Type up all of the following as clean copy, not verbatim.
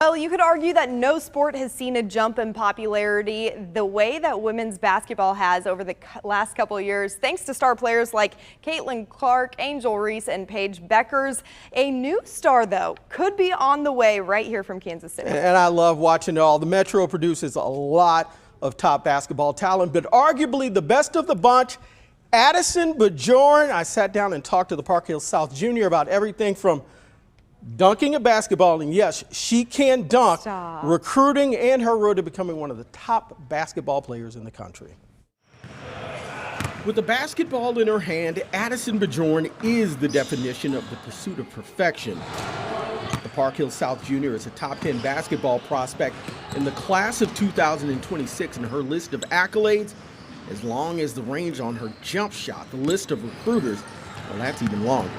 Well, you could argue that no sport has seen a jump in popularity the way that women's basketball has over the last couple of years, thanks to star players like Caitlin Clark, Angel Reese, and Paige Beckers. A new star, though, could be on the way right here from Kansas City. And I love watching it all. The Metro produces a lot of top basketball talent, but arguably the best of the bunch, Addison Bjorn. I sat down and talked to the Park Hills South Junior about everything from dunking a basketball, and yes, she can dunk, recruiting, and her road to becoming one of the top basketball players in the country. With the basketball in her hand, Addison Bjorn is the definition of the pursuit of perfection. The Park Hills South Junior is a top 10 basketball prospect in the class of 2026, and her list of accolades, as long as the range on her jump shot, the list of recruiters, well, that's even longer.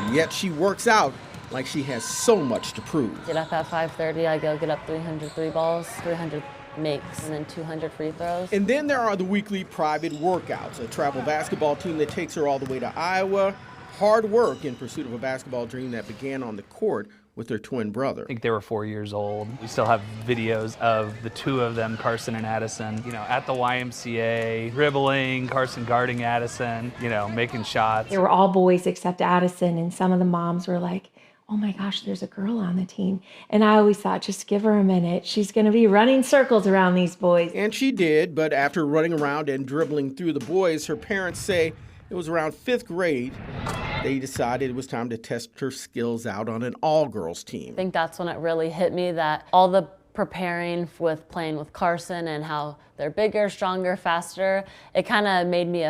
And yet she works out like she has so much to prove. Get up at 5:30, I go get up 300 three balls, 300 makes, and then 200 free throws. And then there are the weekly private workouts, a travel basketball team that takes her all the way to Iowa. Hard work in pursuit of a basketball dream that began on the court with their twin brother. I think they were 4 years old. We still have videos of the two of them, Carson and Addison, at the YMCA, dribbling, Carson guarding Addison, making shots. They were all boys except Addison, and some of the moms were like, oh my gosh, there's a girl on the team. And I always thought, just give her a minute. She's going to be running circles around these boys. And she did, but after running around and dribbling through the boys, her parents say it was around 5th grade, they decided it was time to test her skills out on an all-girls team. I think that's when it really hit me that all the preparing with playing with Carson and how they're bigger, stronger, faster, it kind of made me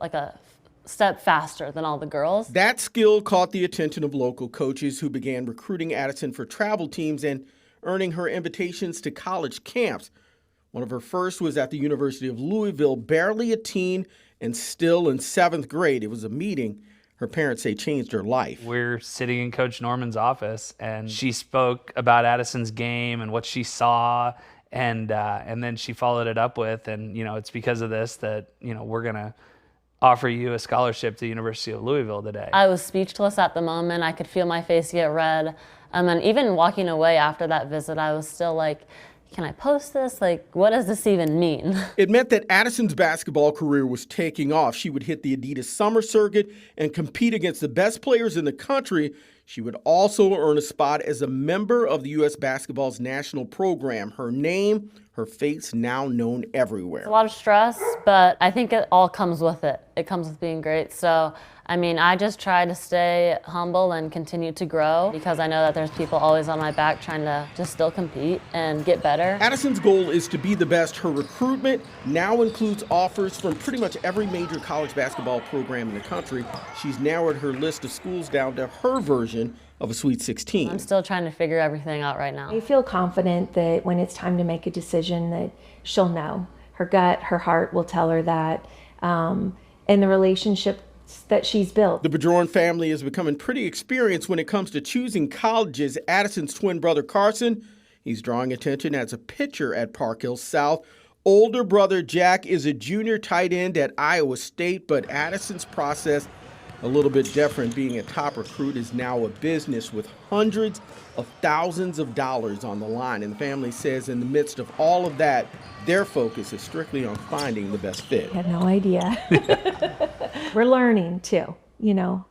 like a step faster than all the girls. That skill caught the attention of local coaches who began recruiting Addison for travel teams and earning her invitations to college camps. One of her first was at the University of Louisville, barely a teen and still in 7th grade. It was a meeting her parents say changed her life. We're sitting in Coach Norman's office, and she spoke about Addison's game and what she saw, and then she followed it up with, and it's because of this that we're gonna offer you a scholarship to the University of Louisville today. I was speechless at the moment. I could feel my face get red, and even walking away after that visit, I was still like, can I post this? Like, what does this even mean? It meant that Addison's basketball career was taking off. She would hit the Adidas summer circuit and compete against the best players in the country. She would also earn a spot as a member of the U.S. basketball's national program. Her name, her face, now known everywhere. It's a lot of stress, but I think it all comes with it. It comes with being great. So, I just try to stay humble and continue to grow because I know that there's people always on my back trying to just still compete and get better. Addison's goal is to be the best. Her recruitment now includes offers from pretty much every major college basketball program in the country. She's narrowed her list of schools down to her version of a Sweet 16. I'm still trying to figure everything out right now. I feel confident that when it's time to make a decision that she'll know. Her gut, her heart will tell her that, and the relationship that she's built. The Bjorn family is becoming pretty experienced when it comes to choosing colleges. Addison's twin brother Carson, he's drawing attention as a pitcher at Park Hills South. Older brother Jack is a junior tight end at Iowa State, but Addison's process a little bit different. Being a top recruit is now a business with hundreds of thousands of dollars on the line. And the family says in the midst of all of that, their focus is strictly on finding the best fit. I had no idea. We're learning too,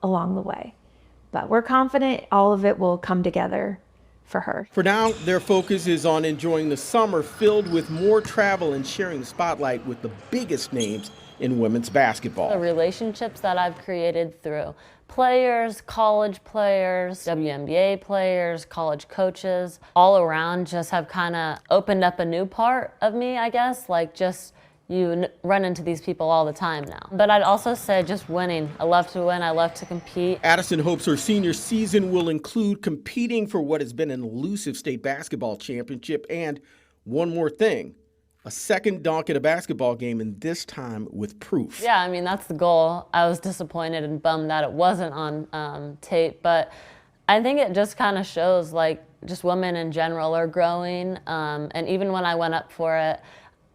along the way. But we're confident all of it will come together for her. For now, their focus is on enjoying the summer filled with more travel and sharing the spotlight with the biggest names in women's basketball. The relationships that I've created through players, college players, WNBA players, college coaches, all around just have kind of opened up a new part of me, I guess, you run into these people all the time now. But I'd also say just winning. I love to win, I love to compete. Addison hopes her senior season will include competing for what has been an elusive state basketball championship and one more thing, a second dunk at a basketball game, and this time with proof. Yeah, that's the goal. I was disappointed and bummed that it wasn't on tape, but I think it just kind of shows just women in general are growing, and even when I went up for it,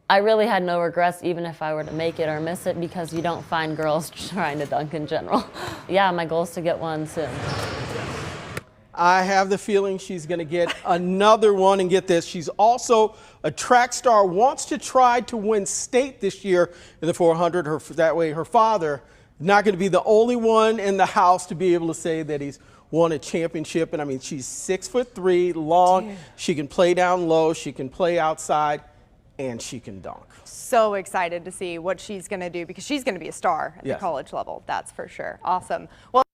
I really had no regrets even if I were to make it or miss it because you don't find girls trying to dunk in general. Yeah, my goal is to get one soon. I have the feeling she's going to get another one. And get this, she's also a track star, wants to try to win state this year in the 400. That way her father not going to be the only one in the house to be able to say that he's won a championship. And I mean, she's 6'3", long. Dude. She can play down low. She can play outside. And she can dunk. So excited to see what she's going to do because she's going to be a star at the college level. That's for sure. Awesome. Well.